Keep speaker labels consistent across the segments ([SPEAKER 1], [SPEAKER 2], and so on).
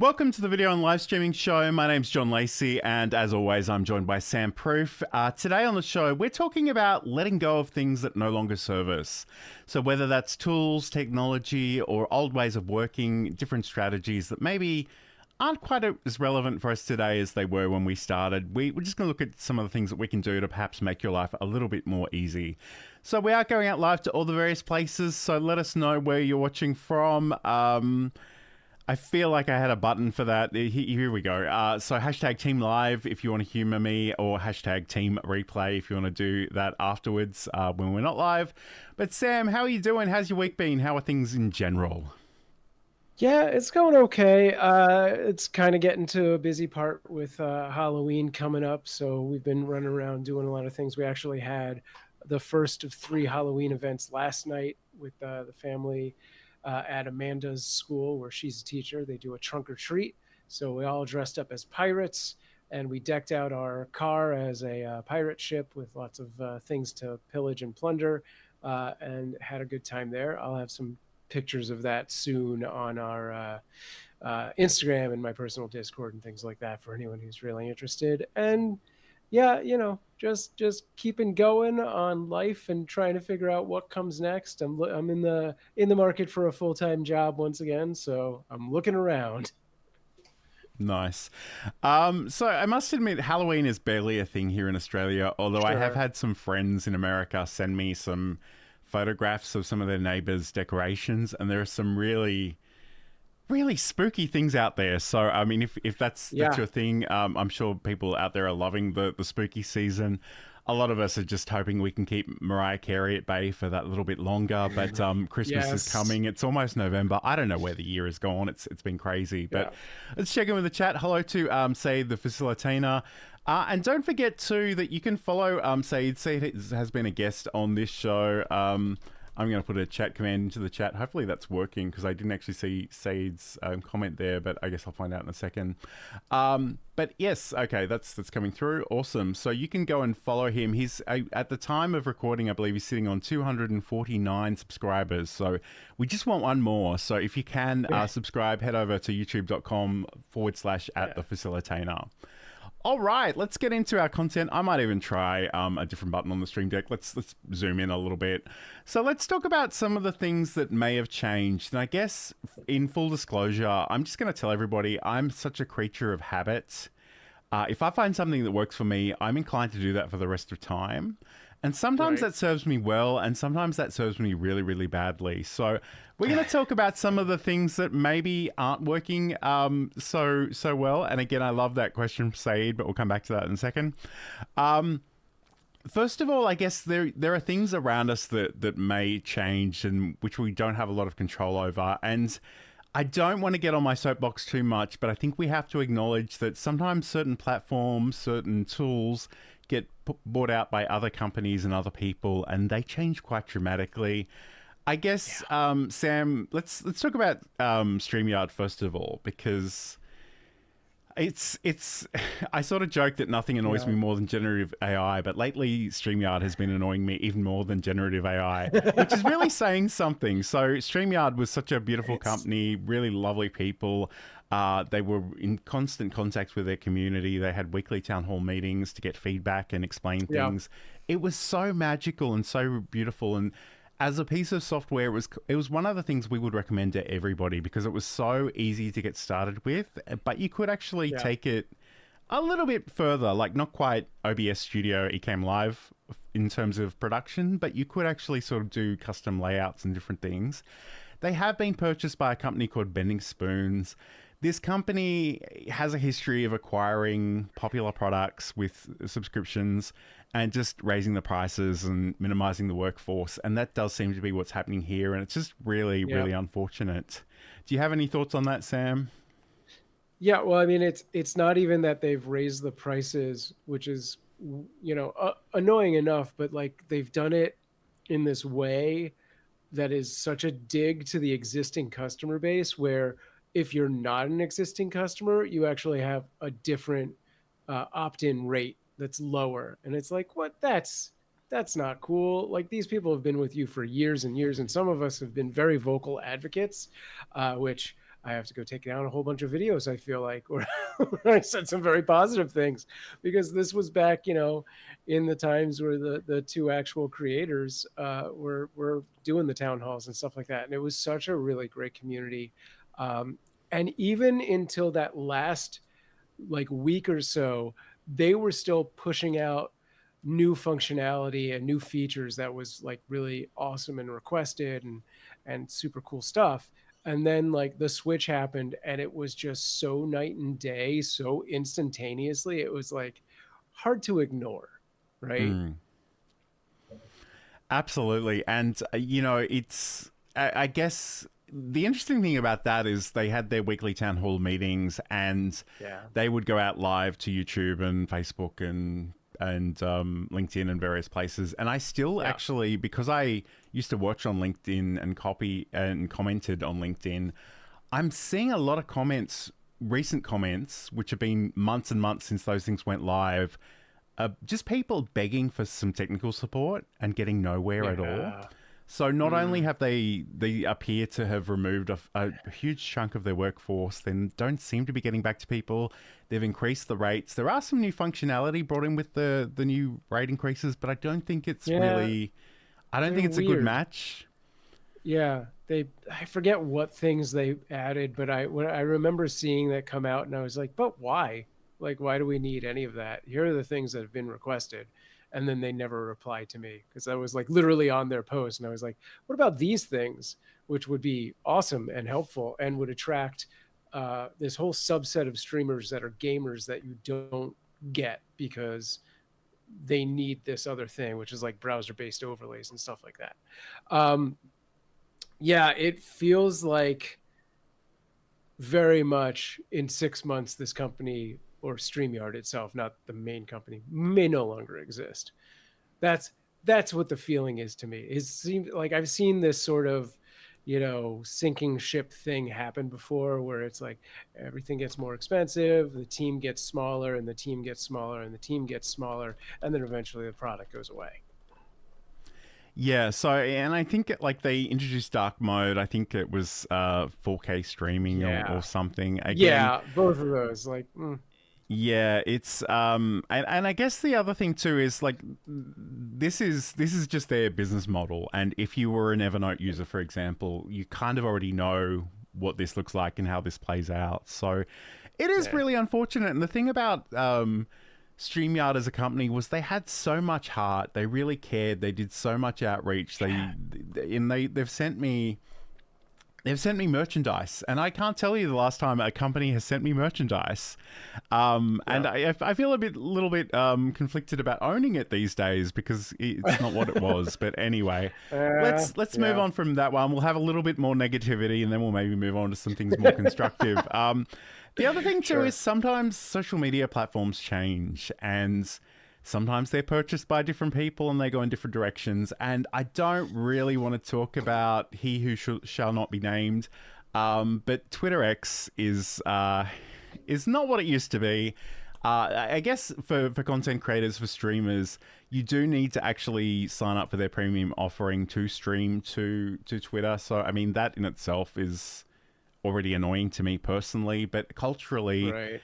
[SPEAKER 1] Welcome to the video and live streaming show. My name's John Lacey, and as always, I'm joined by Sam Proof. Today on the show, we're talking about letting go of things that no longer serve us. So whether that's tools, technology, or old ways of working, different strategies that maybe aren't quite as relevant for us today as they were when we started. We're just going to look at some of the things that we can do to perhaps make your life a little bit more easy. So we are going out live to all the various places, so let us know where you're watching from. I feel like I had a button for that. Here we go. So hashtag Team Live if you want to humor me, or hashtag Team Replay if you want to do that afterwards when we're not live. But Sam, how are you doing? How's your week been? How are things in general?
[SPEAKER 2] Yeah, it's going okay. It's kind of getting to a busy part with Halloween coming up. So we've been running around doing a lot of things. We actually had the first of 3 Halloween events last night with the family at Amanda's school, where she's a teacher. They do a trunk or treat. So we all dressed up as pirates, and we decked out our car as a pirate ship with lots of things to pillage and plunder, and had a good time there. I'll have some pictures of that soon on our Instagram and my personal Discord and things like that for anyone who's really interested. And yeah, just keeping going on life and trying to figure out what comes next. I'm in the market for a full-time job once again, so I'm looking around.
[SPEAKER 1] Nice. So I must admit, Halloween is barely a thing here in Australia, although I have had some friends in America send me some photographs of some of their neighbors' decorations, and there are some really spooky things out there. So I mean, if that's your thing, I'm sure people out there are loving the spooky season. A lot of us are just hoping we can keep Mariah Carey at bay for that little bit longer, but Christmas is coming. It's almost November. I don't know where the year has gone. It's been crazy. But let's check in with the chat. Hello to Said the Facilitator. And don't forget too that you can follow Said. Said has been a guest on this show. I'm going to put a chat command into the chat. Hopefully that's working, because I didn't actually see Said's comment there, but I guess I'll find out in a second. But yes, okay, that's coming through. Awesome. So you can go and follow him. He's at the time of recording, I believe he's sitting on 249 subscribers. So we just want one more. So if you can subscribe, head over to youtube.com/@thefacilitator. All right, let's get into our content. I might even try a different button on the Stream Deck. Let's zoom in a little bit. So let's talk about some of the things that may have changed. And I guess in full disclosure, I'm just going to tell everybody I'm such a creature of habit. If I find something that works for me, I'm inclined to do that for the rest of time. And sometimes that serves me well, and sometimes that serves me really, really badly. So we're going to talk about some of the things that maybe aren't working so well. And again, I love that question from Said, but we'll come back to that in a second. First of all, I guess there are things around us that may change and which we don't have a lot of control over. And I don't want to get on my soapbox too much, but I think we have to acknowledge that sometimes certain platforms, certain tools get bought out by other companies and other people, and they change quite dramatically. I guess, Sam, let's talk about StreamYard first of all, because it's I sort of joke that nothing annoys me more than generative AI, but lately StreamYard has been annoying me even more than generative AI, which is really saying something. So StreamYard was such a beautiful company, really lovely people. They were in constant contact with their community. They had weekly town hall meetings to get feedback and explain things. It was so magical and so beautiful. And as a piece of software, it was one of the things we would recommend to everybody, because it was so easy to get started with, but you could actually take it a little bit further, like not quite OBS Studio Ecamm Live in terms of production, but you could actually sort of do custom layouts and different things. They have been purchased by a company called Bending Spoons. This company has a history of acquiring popular products with subscriptions and just raising the prices and minimizing the workforce. And that does seem to be what's happening here. And it's just really, really unfortunate. Do you have any thoughts on that, Sam?
[SPEAKER 2] Yeah, well, I mean, it's not even that they've raised the prices, which is, annoying enough, but like they've done it in this way that is such a dig to the existing customer base, where if you're not an existing customer, you actually have a different opt-in rate that's lower. And it's like, what? That's not cool. Like, these people have been with you for years and years, and some of us have been very vocal advocates, which I have to go take down a whole bunch of videos, I feel like, or I said some very positive things, because this was back, in the times where the two actual creators were doing the town halls and stuff like that. And it was such a really great community. And even until that last like week or so, they were still pushing out new functionality and new features that was like really awesome and requested and super cool stuff. And then like the switch happened and it was just so night and day, so instantaneously. It was like hard to ignore, right?
[SPEAKER 1] Mm. Absolutely. And, it's, I guess the interesting thing about that is they had their weekly town hall meetings and
[SPEAKER 2] Yeah.
[SPEAKER 1] they would go out live to YouTube and Facebook and LinkedIn and various places. And I still actually, because I used to watch on LinkedIn and copy and commented on LinkedIn, I'm seeing a lot of comments, recent comments, which have been months and months since those things went live, just people begging for some technical support and getting nowhere at all. So not only have they appear to have removed a huge chunk of their workforce, then don't seem to be getting back to people. They've increased the rates. There are some new functionality brought in with the new rate increases, but I don't think it's really. I don't think it's a good match.
[SPEAKER 2] Yeah, I forget what things they added, but I remember seeing that come out and I was like, but why? Like, why do we need any of that? Here are the things that have been requested. And then they never replied to me because I was like literally on their post. And I was like, what about these things, which would be awesome and helpful and would attract this whole subset of streamers that are gamers that you don't get because they need this other thing, which is like browser-based overlays and stuff like that. Yeah, it feels like very much in 6 months, this company or StreamYard itself, not the main company, may no longer exist. That's what the feeling is to me. It seems like I've seen this sort of, sinking ship thing happen before where it's like everything gets more expensive, the team gets smaller and the team gets smaller and the team gets smaller, and then eventually the product goes away.
[SPEAKER 1] Yeah, so, and I think like they introduced dark mode. I think it was 4K streaming or something. Again,
[SPEAKER 2] both of those. Like,
[SPEAKER 1] yeah, it's and I guess the other thing too is like this is just their business model. And if you were an Evernote user, for example, you kind of already know what this looks like and how this plays out. So it is really unfortunate. And the thing about StreamYard as a company was they had so much heart. They really cared. They did so much outreach. They've sent me merchandise, and I can't tell you the last time a company has sent me merchandise. And I feel a little bit conflicted about owning it these days because it's not what it was. But anyway, let's move on from that one. We'll have a little bit more negativity, and then we'll maybe move on to some things more constructive. The other thing too is sometimes social media platforms change, and sometimes they're purchased by different people and they go in different directions. And I don't really want to talk about he who shall not be named, but Twitter X is not what it used to be. I guess for content creators, for streamers, you do need to actually sign up for their premium offering to stream to Twitter. So, I mean, that in itself is already annoying to me personally, but culturally,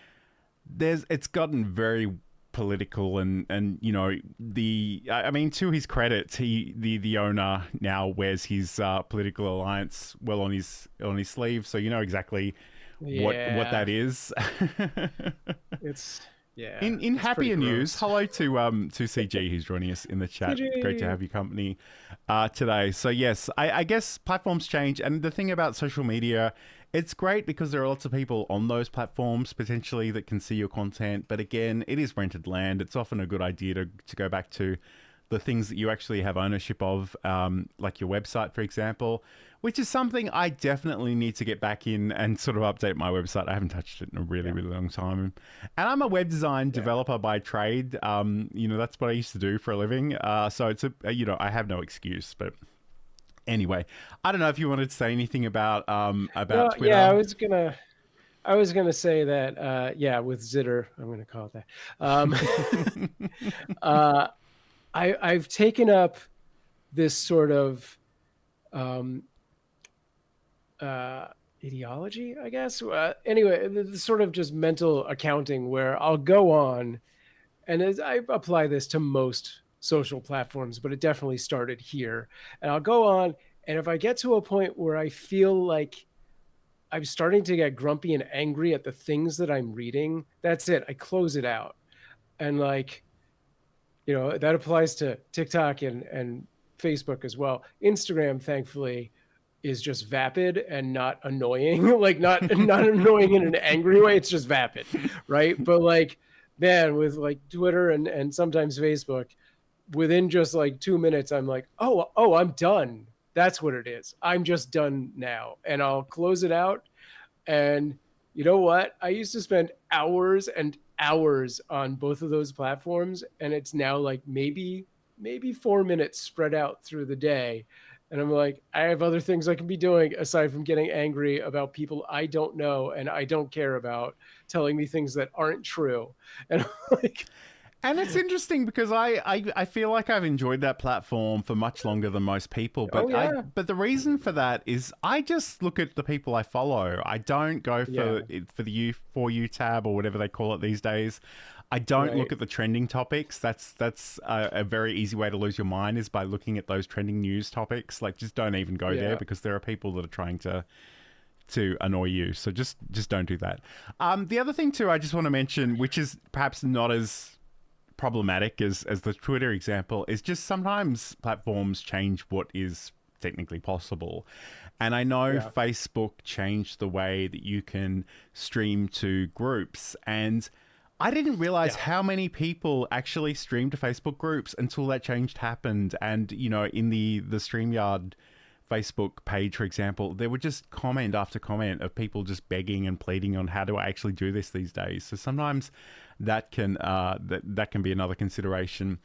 [SPEAKER 1] it's gotten very political and I mean, to his credit, the owner now wears his political alliance well on his sleeve, so you know exactly what that is.
[SPEAKER 2] It's
[SPEAKER 1] in happier news, hello to CG who's joining us in the chat.
[SPEAKER 2] CG.
[SPEAKER 1] Great to have your company today. So yes, I guess platforms change, and the thing about social media, it's great because there are lots of people on those platforms potentially that can see your content. But again, it is rented land. It's often a good idea to go back to the things that you actually have ownership of, like your website, for example, which is something I definitely need to get back in and sort of update my website. I haven't touched it in a really, really long time. And I'm a web design developer by trade. That's what I used to do for a living. So it's I have no excuse, but anyway, I don't know if you wanted to say anything about Twitter.
[SPEAKER 2] Yeah, I was gonna say that with Zitter, I'm gonna call it that. I've taken up this sort of ideology, I guess. Anyway, the sort of just mental accounting where I'll go on, and as I apply this to most social platforms, but it definitely started here. And I'll go on, and if I get to a point where I feel like I'm starting to get grumpy and angry at the things that I'm reading, that's it. I close it out. And like, that applies to TikTok and Facebook as well. Instagram, thankfully, is just vapid and not annoying. Like not annoying in an angry way. It's just vapid, right? But like, man, with like Twitter and sometimes Facebook, within just like 2 minutes, I'm like, oh, I'm done. That's what it is. I'm just done now, and I'll close it out. And you know what? I used to spend hours and hours on both of those platforms, and it's now like maybe 4 minutes spread out through the day. And I'm like, I have other things I can be doing aside from getting angry about people I don't know and I don't care about telling me things that aren't true. And I'm like,
[SPEAKER 1] And it's interesting because I feel like I've enjoyed that platform for much longer than most people.
[SPEAKER 2] oh
[SPEAKER 1] But
[SPEAKER 2] yeah,
[SPEAKER 1] but the reason for that is I just look at the people I follow. I don't go
[SPEAKER 2] yeah,
[SPEAKER 1] for the For You tab or whatever they call it these days. I don't
[SPEAKER 2] right,
[SPEAKER 1] look at the trending topics. That's a very easy way to lose your mind is by looking at those trending news topics. Like just don't even go there
[SPEAKER 2] yeah,
[SPEAKER 1] because there are people that are trying to annoy you. So just don't do that. The other thing too, I just want to mention, which is perhaps not as problematic as the Twitter example, is just sometimes platforms change what is technically possible. And I know
[SPEAKER 2] yeah,
[SPEAKER 1] Facebook changed the way that you can stream to groups. And I didn't realize
[SPEAKER 2] yeah,
[SPEAKER 1] how many people actually stream to Facebook groups until that change happened. And, in the StreamYard Facebook page, for example, there were just comment after comment of people just begging and pleading on how do I actually do this these days. So sometimes that can be another consideration.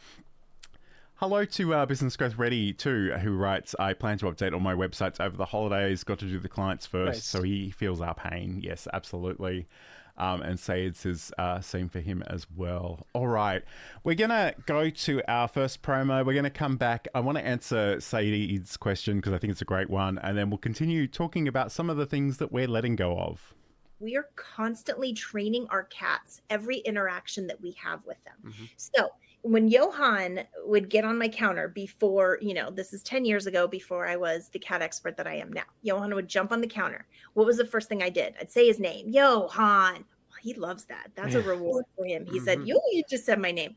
[SPEAKER 1] Hello to Business Growth Ready too, who writes, I plan to update all my websites over the holidays, got to do the clients first, so
[SPEAKER 2] nice.
[SPEAKER 1] he feels our pain. Yes, absolutely. And Sayed says same for him as well. All right, we're going to go to our first promo. We're going to come back. I want to answer Sayed's question because I think it's a great one. And then we'll continue talking about some of the things that we're letting go of.
[SPEAKER 3] We are constantly training our cats every interaction that we have with them.
[SPEAKER 2] Mm-hmm.
[SPEAKER 3] So when Johan would get on my counter before, this is 10 years ago before I was the cat expert that I am now, Johan would jump on the counter. What was the first thing I did? I'd say his name, Johan. Well, he loves that. That's a reward for him. He said, you just said my name.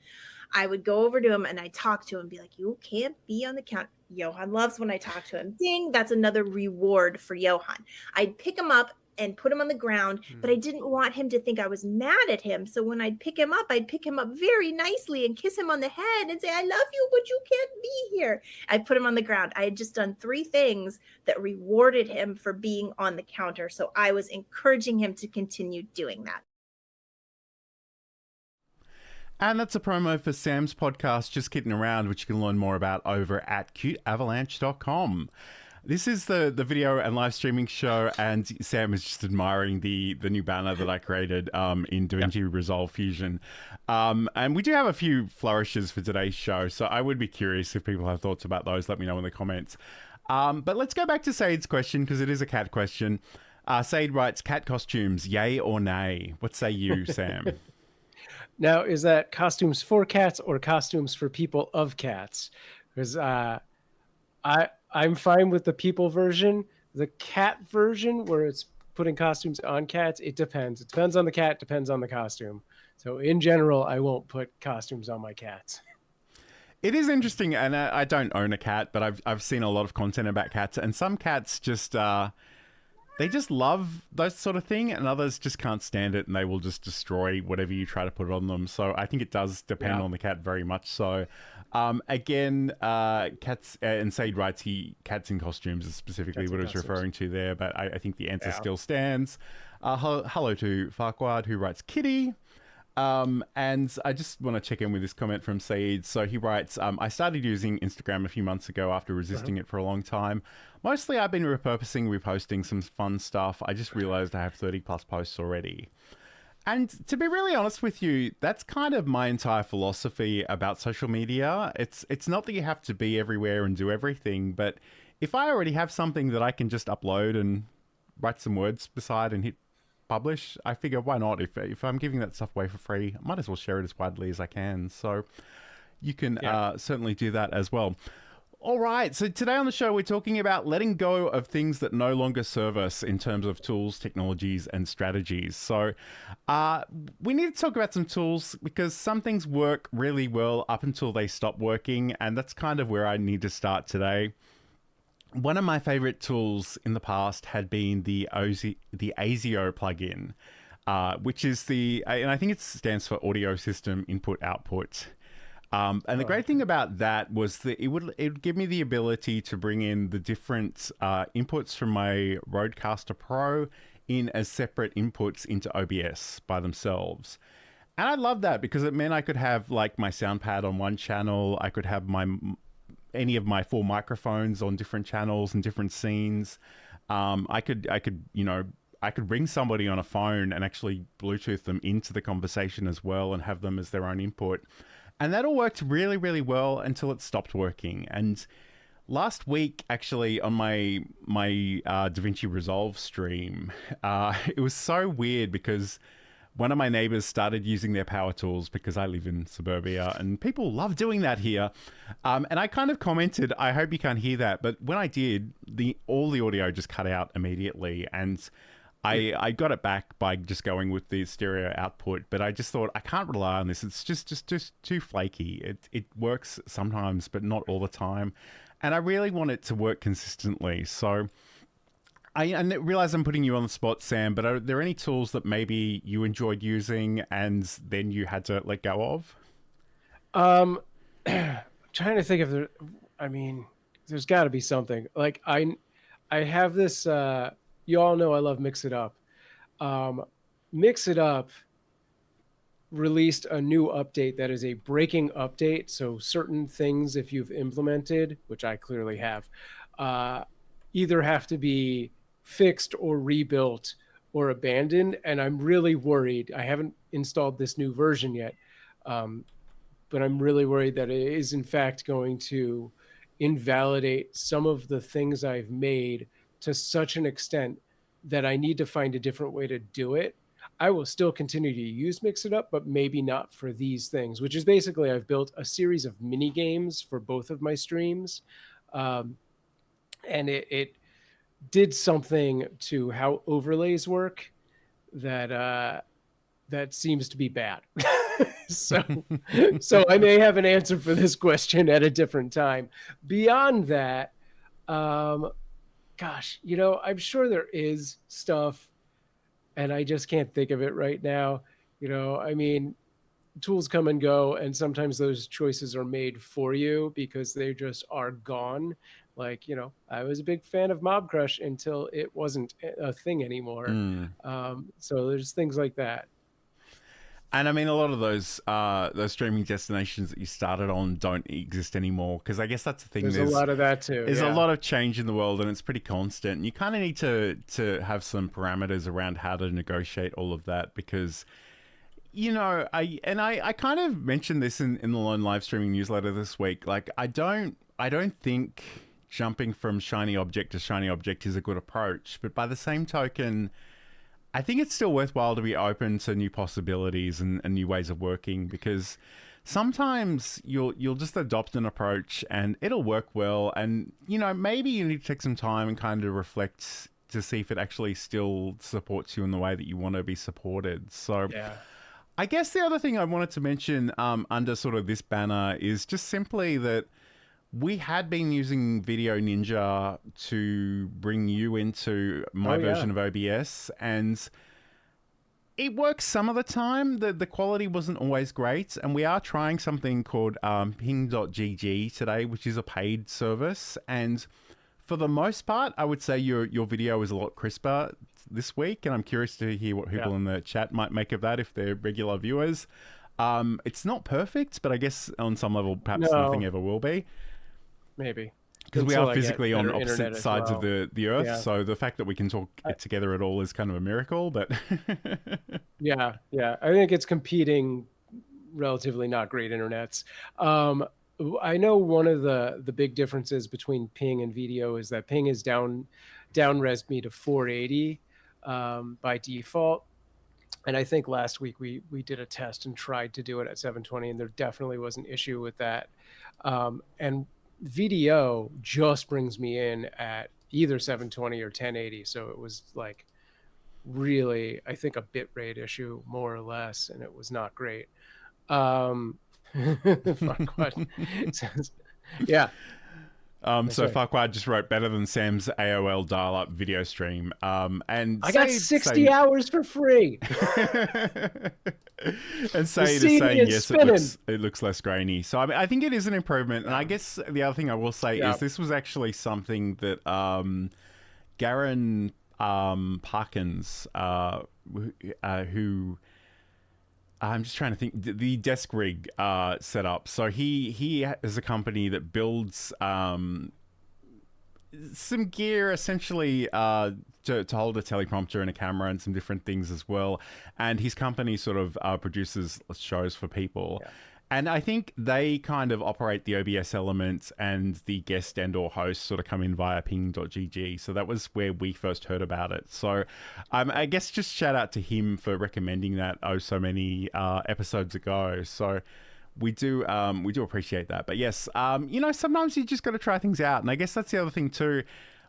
[SPEAKER 3] I would go over to him and I'd talk to him and be like, you can't be on the counter. Johan loves when I talk to him. Ding, that's another reward for Johan. I'd pick him up and put him on the ground, but I didn't want him to think I was mad at him. So when I'd pick him up very nicely and kiss him on the head and say, I love you, but you can't be here. I'd put him on the ground. I had just done 3 things that rewarded him for being on the counter. So I was encouraging him to continue doing that.
[SPEAKER 1] And that's a promo for Sam's podcast, Just Kidding Around, which you can learn more about over at cuteavalanche.com. This is the video and live streaming show, and Sam is just admiring the new banner that I created in DaVinci Resolve Fusion. And we do have a few flourishes for today's show, so I would be curious if people have thoughts about those. Let me know in the comments. But let's go back to Said's question, because it is a cat question. Said writes, cat costumes, yay or nay? What say you, Sam?
[SPEAKER 2] Now, is that costumes for cats or costumes for people of cats? Because I'm fine with the people version. The cat version, where it's putting costumes on cats, it depends. It depends on the cat, depends on the costume. So in general, I won't put costumes on my cats.
[SPEAKER 1] It is interesting, and I don't own a cat, but I've seen a lot of content about cats, and some cats just they just love those sort of thing, and others just can't stand it, and they will just destroy whatever you try to put on them. So I think it does depend on the cat very much so. Again, cats, and Said writes cats in costumes is specifically what I was referring to there, but I think the answer still stands. Hello to Farquad, who writes kitty. And I just want to check in with this comment from Saeed. So he writes, I started using Instagram a few months ago after resisting it for a long time. Mostly I've been reposting some fun stuff. I just realized I have 30 plus posts already. And to be really honest with you, that's kind of my entire philosophy about social media. It's not that you have to be everywhere and do everything, but if I already have something that I can just upload and write some words beside and hit publish, I figure why not? If I'm giving that stuff away for free, I might as well share it as widely as I can. So you can certainly do that as well. All right, so today on the show, we're talking about letting go of things that no longer serve us in terms of tools, technologies, and strategies. So we need to talk about some tools because some things work really well up until they stop working, and that's kind of where I need to start today. One of my favorite tools in the past had been the ASIO plugin, which is and I think it stands for Audio System Input Output. And the great thing about that was that it would give me the ability to bring in the different inputs from my Rodecaster Pro in as separate inputs into OBS by themselves. And I love that because it meant I could have like my sound pad on one channel. I could have any of my 4 microphones on different channels and different scenes. I could bring somebody on a phone and actually Bluetooth them into the conversation as well and have them as their own input. And that all worked really, really well until it stopped working. And last week, actually, on my DaVinci Resolve stream, it was so weird because one of my neighbors started using their power tools because I live in suburbia and people love doing that here. And I kind of commented, I hope you can't hear that. But when I did, all the audio just cut out immediately. And I got it back by just going with the stereo output, but I just thought I can't rely on this. It's just too flaky. It works sometimes, but not all the time. And I really want it to work consistently. So I realize I'm putting you on the spot, Sam, but are there any tools that maybe you enjoyed using and then you had to let go of?
[SPEAKER 2] Trying to think of there's got to be something. Like I have this. You all know I love Mix It Up. Mix It Up released a new update that is a breaking update. So certain things, if you've implemented, which I clearly have, either have to be fixed or rebuilt or abandoned. And I'm really worried. I haven't installed this new version yet, but I'm really worried that it is in fact going to invalidate some of the things I've made to such an extent that I need to find a different way to do it. I will still continue to use Mix It Up, but maybe not for these things, which is basically I've built a series of mini games for both of my streams. And it did something to how overlays work that seems to be bad. So I may have an answer for this question at a different time. Beyond that, gosh, I'm sure there is stuff and I just can't think of it right now. Tools come and go and sometimes those choices are made for you because they just are gone. Like, I was a big fan of Mob Crush until it wasn't a thing anymore. So there's things like that.
[SPEAKER 1] And I mean, a lot of those streaming destinations that you started on don't exist anymore because I guess that's the thing.
[SPEAKER 2] There's a lot of that too.
[SPEAKER 1] There's a lot of change in the world and it's pretty constant. And you kind of need to have some parameters around how to negotiate all of that because, I kind of mentioned this in the Lone Live Streaming newsletter this week. Like, I don't think jumping from shiny object to shiny object is a good approach. But by the same token, I think it's still worthwhile to be open to new possibilities and new ways of working because sometimes you'll just adopt an approach and it'll work well. And, maybe you need to take some time and kind of reflect to see if it actually still supports you in the way that you want to be supported. So I guess the other thing I wanted to mention under sort of this banner is just simply that we had been using Video Ninja to bring you into my version of OBS, and it works some of the time. The quality wasn't always great, and we are trying something called ping.gg today, which is a paid service. And for the most part, I would say your video is a lot crisper this week, and I'm curious to hear what people in the chat might make of that if they're regular viewers. It's not perfect, but I guess on some level, perhaps nothing ever will be.
[SPEAKER 2] Maybe.
[SPEAKER 1] Because we are physically on opposite sides of the earth, so the fact that we can talk together at all is kind of a miracle. But
[SPEAKER 2] yeah, I think it's competing relatively not great internets. I know one of the big differences between ping and video is that ping is down down-resed me to 480 by default. And I think last week we did a test and tried to do it at 720, and there definitely was an issue with that. And VDO just brings me in at either 720 or 1080. So it was like really, I think, a bitrate issue more or less, and it was not great. Farquaad says, yeah.
[SPEAKER 1] So Farquaad just wrote better than Sam's AOL dial-up video stream. And
[SPEAKER 2] I got 60 hours for free.
[SPEAKER 1] And Saeed is saying yes, it looks less grainy. So I mean, I think it is an improvement. And I guess the other thing I will say is this was actually something that Garen Parkins, who I'm just trying to think, the desk rig setup. So he is a company that builds some gear essentially to hold a teleprompter and a camera and some different things as well. And his company sort of produces shows for people. Yeah. And I think they kind of operate the OBS elements, and the guest and or host sort of come in via ping.gg. So that was where we first heard about it. So I guess just shout out to him for recommending that so many episodes ago. So we do appreciate that. But yes, sometimes you just got to try things out. And I guess that's the other thing too.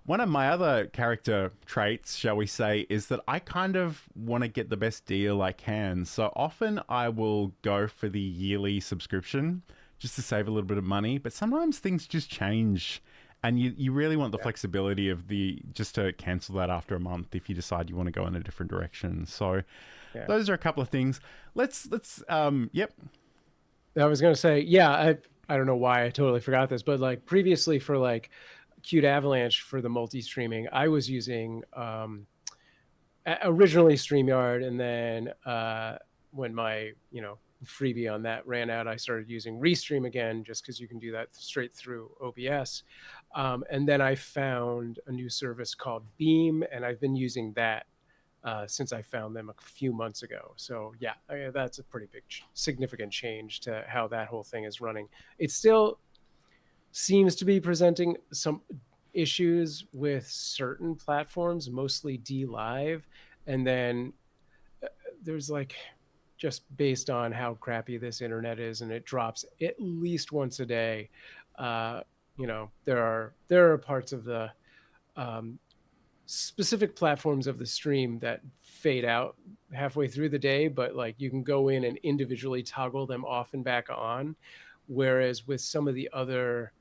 [SPEAKER 1] One of my other character traits, shall we say, is that I kind of want to get the best deal I can. So often I will go for the yearly subscription just to save a little bit of money. But sometimes things just change, and you really want the flexibility of just to cancel that after a month if you decide you want to go in a different direction. So those are a couple of things. Let's yep.
[SPEAKER 2] I was going to say, I don't know why I totally forgot this, but like previously for like Qt Avalanche for the multi-streaming, I was using originally StreamYard, and then when my freebie on that ran out, I started using Restream again, just because you can do that straight through OBS. And then I found a new service called Beam, and I've been using that since I found them a few months ago. So that's a pretty big significant change to how that whole thing is running. It still seems to be presenting some issues with certain platforms, mostly DLive. And then there's like, just based on how crappy this internet is, and it drops at least once a day. There are parts of the specific platforms of the stream that fade out halfway through the day, but like you can go in and individually toggle them off and back on. Whereas with some of the other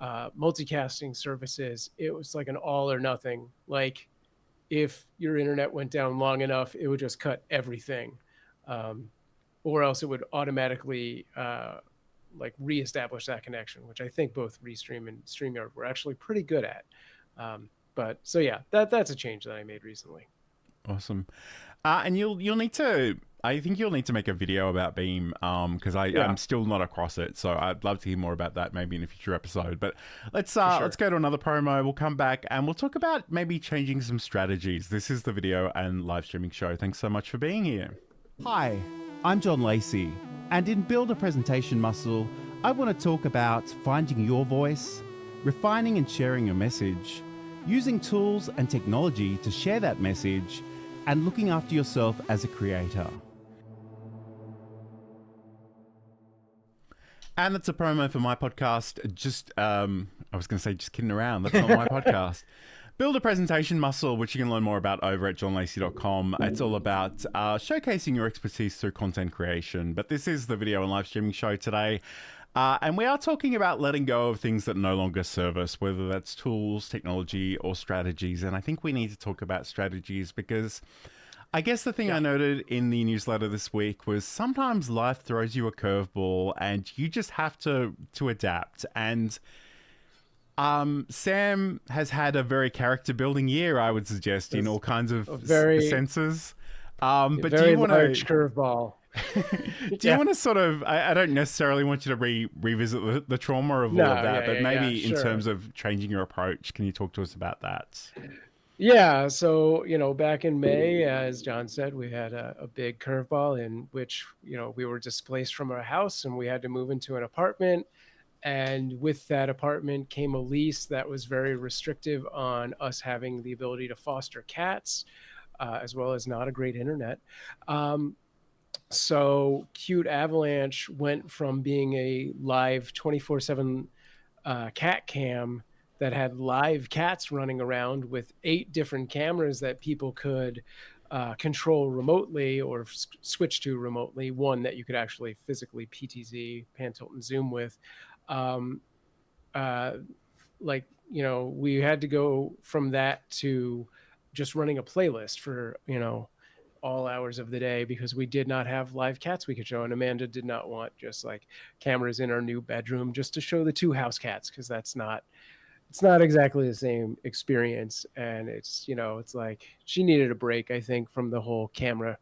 [SPEAKER 2] multicasting services, it was like an all or nothing. Like if your internet went down long enough, it would just cut everything, or else it would automatically like reestablish that connection, which I think both Restream and StreamYard were actually pretty good at. But so that's a change that I made recently.
[SPEAKER 1] Awesome. And you'll need to, I think you'll need to make a video about Beam, because I'm still not across it. So I'd love to hear more about that maybe in a future episode. But let's go to another promo. We'll come back and we'll talk about maybe changing some strategies. This is the video and live streaming show. Thanks so much for being here.
[SPEAKER 4] Hi, I'm John Lacey, and in Build a Presentation Muscle, I want to talk about finding your voice, refining and sharing your message, using tools and technology to share that message, and looking after yourself as a creator.
[SPEAKER 1] And that's a promo for my podcast. I was going to say just kidding around. That's not my podcast. Build a Presentation Muscle, which you can learn more about over at johnlacey.com. It's all about showcasing your expertise through content creation. But this is the video and live streaming show today. And we are talking about letting go of things that no longer serve us, whether that's tools, technology, or strategies. And I think we need to talk about strategies because I guess the thing I noted in the newsletter this week was sometimes life throws you a curveball and you just have to adapt. And Sam has had a very character building year, I would suggest, in all kinds of senses. But
[SPEAKER 2] do you want to large curveball?
[SPEAKER 1] Do you want to sort of, I don't necessarily want you to revisit the trauma of all of that, but maybe in terms of changing your approach, can you talk to us about that?
[SPEAKER 2] Yeah. So, back in May, as John said, we had a big curveball in which, we were displaced from our house and we had to move into an apartment. And with that apartment came a lease that was very restrictive on us having the ability to foster cats, as well as not a great internet. So Cute Avalanche went from being a live 24/7 cat cam that had live cats running around with 8 different cameras that people could control remotely or switch to remotely. One that you could actually physically PTZ, pan, tilt, and zoom with. Um, like, you know, we had to go from that to just running a playlist for, you know, all hours of the day because we did not have live cats we could show. And Amanda did not want just like cameras in our new bedroom just to show the 2 house cats, because it's not exactly the same experience. And it's, you know, it's like she needed a break, I think, from the whole camera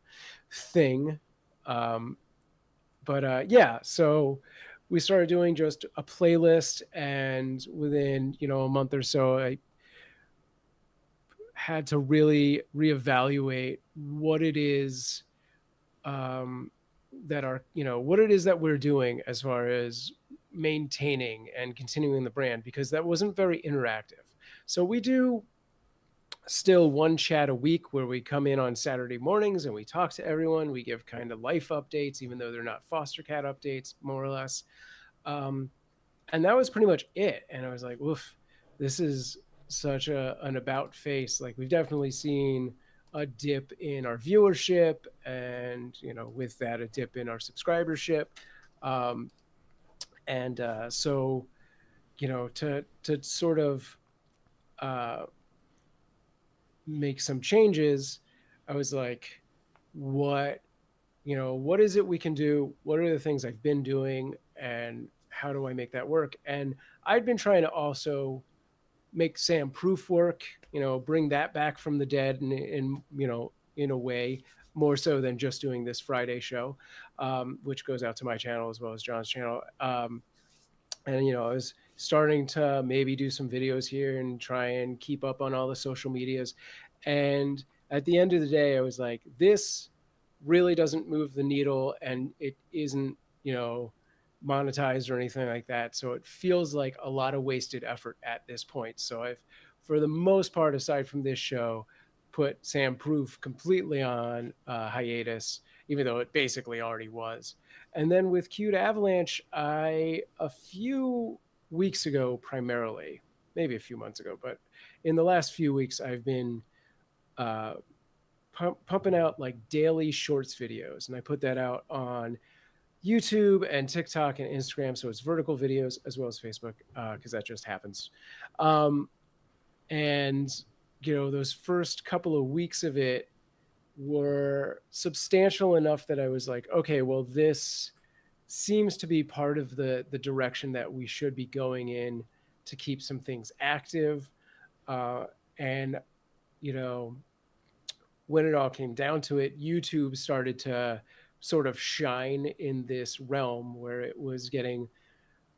[SPEAKER 2] thing. Yeah, so we started doing just a playlist, and within, you know, a month or so, I had to really reevaluate what it is that are, you know, what it is that we're doing as far as maintaining and continuing the brand, because that wasn't very interactive. So we do still one chat a week where we come in on Saturday mornings and we talk to everyone. We give kind of life updates, even though they're not foster cat updates, more or less. And that was pretty much it. And I was like, oof, this is such an about face. Like, we've definitely seen a dip in our viewership, and, you know, with that, a dip in our subscribership. So, you know, to sort of make some changes, I was like, what is it we can do? What are the things I've been doing, and how do I make that work? And I'd been trying to also make Sam Proof work, you know, bring that back from the dead, and you know, in a way, more so than just doing this Friday show, which goes out to my channel as well as John's channel. And, you know, I was starting to maybe do some videos here and try and keep up on all the social medias. And at the end of the day, I was like, this really doesn't move the needle, and it isn't, you know, monetized or anything like that. So it feels like a lot of wasted effort at this point. So I've, for the most part, aside from this show, put Sam Proof completely on hiatus, even though it basically already was. And then with Cute Avalanche, a few weeks ago, primarily, maybe a few months ago, but in the last few weeks, I've been pumping out like daily shorts videos. And I put that out on YouTube and TikTok and Instagram. So it's vertical videos as well as Facebook, because that just happens. And, you know, those first couple of weeks of it were substantial enough that I was like, okay, well, this seems to be part of the direction that we should be going in to keep some things active. And, you know, when it all came down to it, YouTube started to sort of shine in this realm where it was getting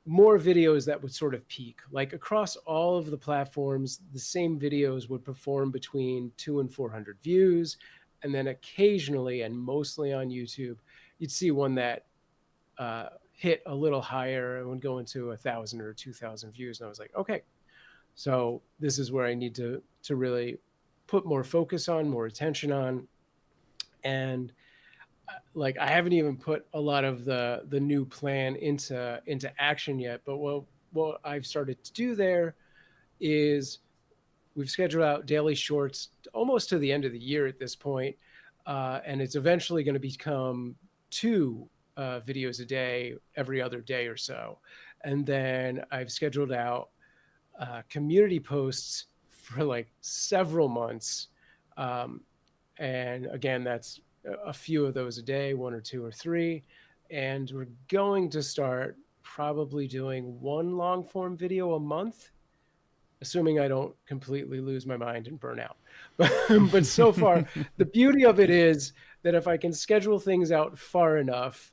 [SPEAKER 2] more videos that would sort of peak. Like, across all of the platforms, the same videos would perform between 200 and 400 views. And then occasionally, and mostly on YouTube, you'd see one that hit a little higher and would go into 1,000 or 2,000 views. And I was like, okay, so this is where I need to really put more focus on, more attention on. And like, I haven't even put a lot of the new plan into action yet. But what I've started to do there is we've scheduled out daily shorts almost to the end of the year at this point. And it's eventually going to become 2 videos a day, every other day or so. And then I've scheduled out community posts for like several months. And again, that's a few of those a day, 1 or 2 or 3. And we're going to start probably doing 1 long form video a month, assuming I don't completely lose my mind and burn out. But so far, the beauty of it is that if I can schedule things out far enough,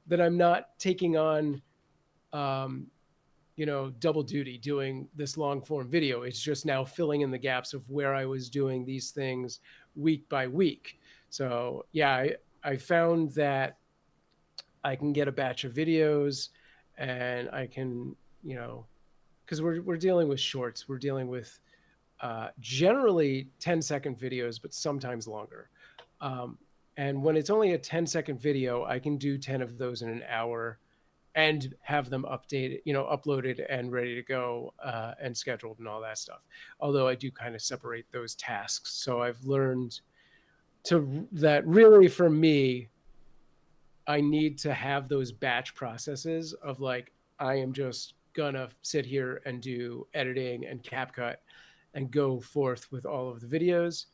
[SPEAKER 2] that I'm not taking on, you know, double duty doing this long form video. It's just now filling in the gaps of where I was doing these things week by week. So yeah, I found that I can get a batch of videos and I can you know, because we're dealing with shorts, we're dealing with generally 10-second videos, but sometimes longer. And when it's only a 10-second video, I can do 10 of those in an hour and have them updated, uploaded and ready to go, and scheduled and all that stuff. Although I do kind of separate those tasks. So I've learned that really for me, I need to have those batch processes of like, I am just gonna sit here and do editing and CapCut and go forth with all of the videos,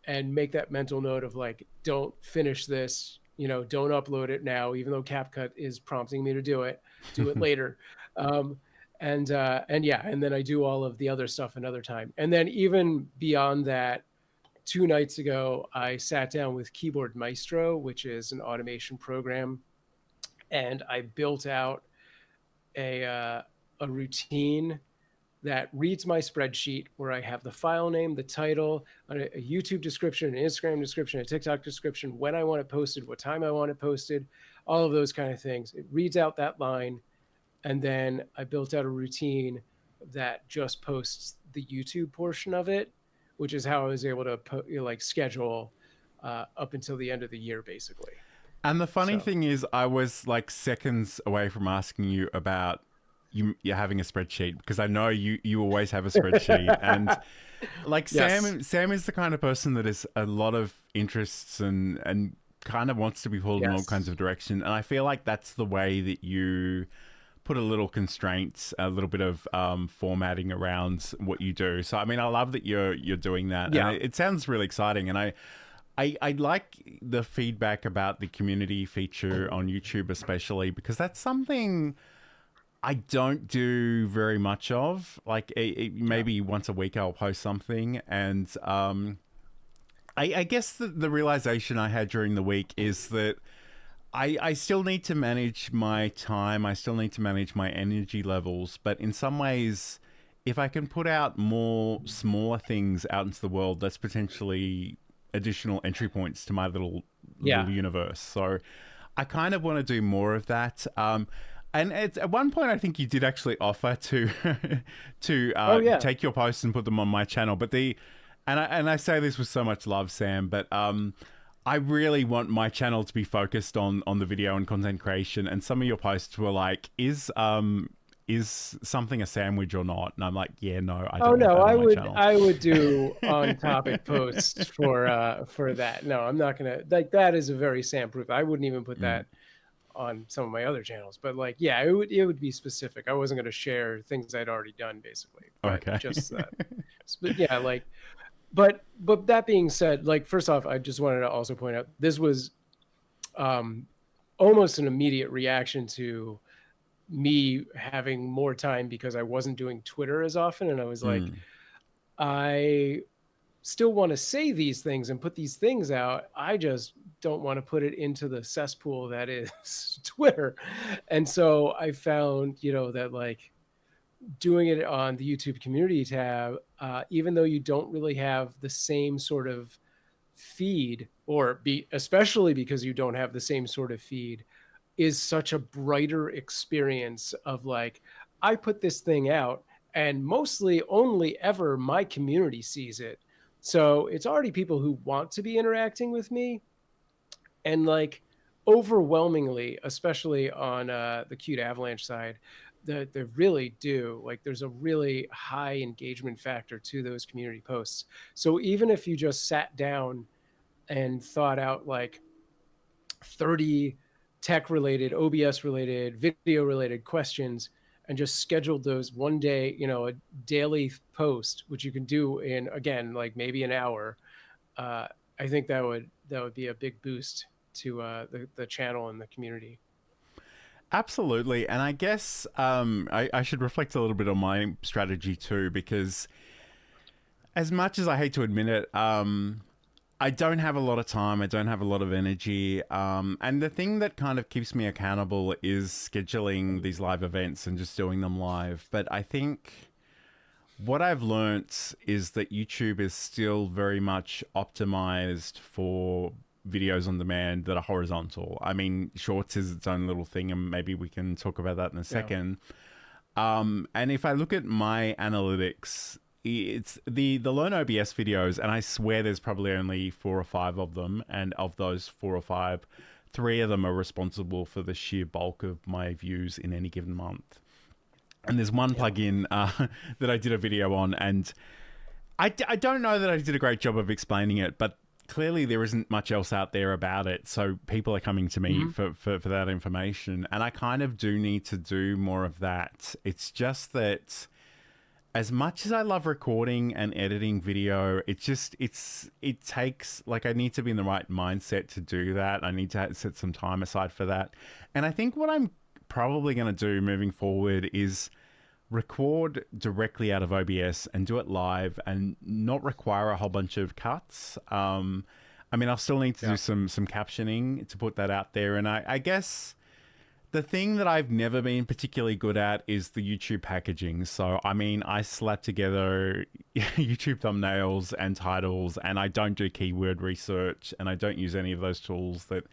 [SPEAKER 2] and make that mental note of like, don't finish this, don't upload it now, even though CapCut is prompting me to do it later. And then I do all of the other stuff another time. And then even beyond that, 2 nights ago, I sat down with Keyboard Maestro, which is an automation program, and I built out a routine that reads my spreadsheet where I have the file name, the title, a YouTube description, an Instagram description, a TikTok description, when I want it posted, what time I want it posted, all of those kind of things. It reads out that line. And then I built out a routine that just posts the YouTube portion of it, which is how I was able to schedule up until the end of the year, basically.
[SPEAKER 1] And the funny thing is, I was like seconds away from asking you about you're having a spreadsheet, because I know you always have a spreadsheet. And like
[SPEAKER 2] Yes.
[SPEAKER 1] Sam is the kind of person that has a lot of interests and kind of wants to be pulled in all kinds of direction. And I feel like that's the way that you put a little constraints, a little bit of formatting around what you do. So I mean, I love that you're doing that.
[SPEAKER 2] Yeah.
[SPEAKER 1] And it sounds really exciting. And I like the feedback about the community feature on YouTube, especially because that's something I don't do very much of. Like maybe once a week I'll post something. And I guess the realization I had during the week is that I still need to manage my time. I still need to manage my energy levels. But in some ways, if I can put out more smaller things out into the world, that's potentially additional entry points to my little universe. So I kind of want to do more of that. And at one point, I think you did actually offer to take your posts and put them on my channel. But and I say this with so much love, Sam, but I really want my channel to be focused on the video and content creation. And some of your posts were like, is something a sandwich or not? And I'm like, yeah, no, I don't.
[SPEAKER 2] Oh no,
[SPEAKER 1] want that on my channel.
[SPEAKER 2] I would do on topic posts for that. No, I'm not gonna, like, that is a very Sam proof. I wouldn't even put that on some of my other channels. But like, yeah, it would be specific. I wasn't gonna share things I'd already done, basically. But
[SPEAKER 1] okay.
[SPEAKER 2] Just that. But yeah, like, but that being said, like, first off, I just wanted to also point out this was almost an immediate reaction to me having more time because I wasn't doing Twitter as often. And I was like, I still want to say these things and put these things out. I just don't want to put it into the cesspool that is Twitter. And so I found, that like doing it on the YouTube community tab, even though you don't really have the same sort of feed, especially because you don't have the same sort of feed, is such a brighter experience of like, I put this thing out and mostly only ever my community sees it. So it's already people who want to be interacting with me. And like overwhelmingly, especially on the Cute Avalanche side, they really do. Like there's a really high engagement factor to those community posts. So even if you just sat down and thought out like 30 tech related, OBS related, video related questions and just scheduled those one day, a daily post, which you can do in, again, like maybe an hour. I think that would be a big boost to the channel and the community.
[SPEAKER 1] Absolutely. And I guess I should reflect a little bit on my strategy too, because as much as I hate to admit it, I don't have a lot of time. I don't have a lot of energy. And the thing that kind of keeps me accountable is scheduling these live events and just doing them live. But I think what I've learnt is that YouTube is still very much optimized for videos on demand that are horizontal. I mean, Shorts is its own little thing, and maybe we can talk about that in a second. And if I look at my analytics, it's the Learn OBS videos, and I swear there's probably only 4 or 5 of them, and of those 4 or 5, 3 of them are responsible for the sheer bulk of my views in any given month. And there's one plugin that I did a video on, and I don't know that I did a great job of explaining it, but clearly there isn't much else out there about it. So people are coming to me for that information. And I kind of do need to do more of that. It's just that as much as I love recording and editing video, it takes, like, I need to be in the right mindset to do that. I need to set some time aside for that. And I think what I'm probably going to do moving forward is record directly out of OBS and do it live and not require a whole bunch of cuts. I mean, I'll still need to do some captioning to put that out there. And I guess the thing that I've never been particularly good at is the YouTube packaging. So, I mean, I slap together YouTube thumbnails and titles, and I don't do keyword research, and I don't use any of those tools that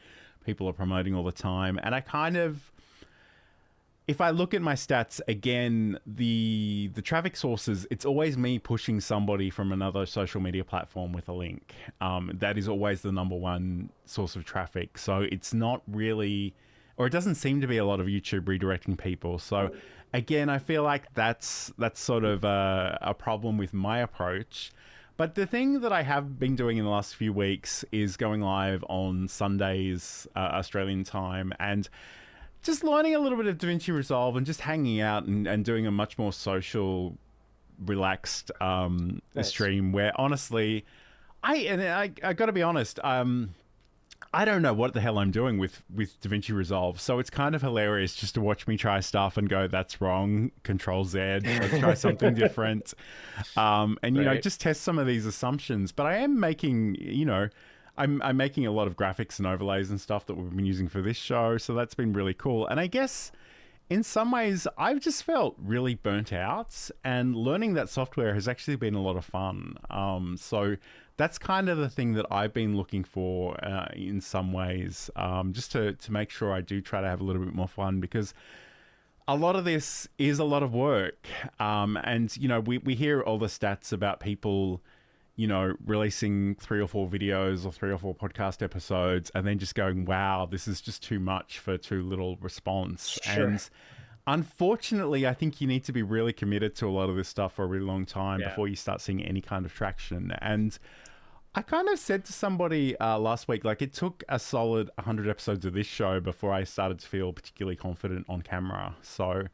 [SPEAKER 1] people are promoting all the time. And I kind of, if I look at my stats, again, the traffic sources, it's always me pushing somebody from another social media platform with a link. That is always the number one source of traffic. So it's not really, or it doesn't seem to be a lot of YouTube redirecting people. So again, I feel like that's sort of a problem with my approach. But the thing that I have been doing in the last few weeks is going live on Sundays, Australian time, and just learning a little bit of DaVinci Resolve and just hanging out and doing a much more social, relaxed stream where, honestly, I got to be honest, I don't know what the hell I'm doing with DaVinci Resolve. So it's kind of hilarious just to watch me try stuff and go, that's wrong, Control Z, let's try something different. And, you know, just test some of these assumptions. But I am making, you know, I'm making a lot of graphics and overlays and stuff that we've been using for this show. So that's been really cool. And I guess in some ways, I've just felt really burnt out, and learning that software has actually been a lot of fun. So that's kind of the thing that I've been looking for in some ways, just to make sure I do try to have a little bit more fun, because a lot of this is a lot of work. And, you know, we hear all the stats about people, you know, releasing 3 or 4 videos or 3 or 4 podcast episodes and then just going, wow, this is just too much for too little response. Sure. And unfortunately, I think you need to be really committed to a lot of this stuff for a really long time before you start seeing any kind of traction. And I kind of said to somebody last week, like, it took a solid 100 episodes of this show before I started to feel particularly confident on camera. So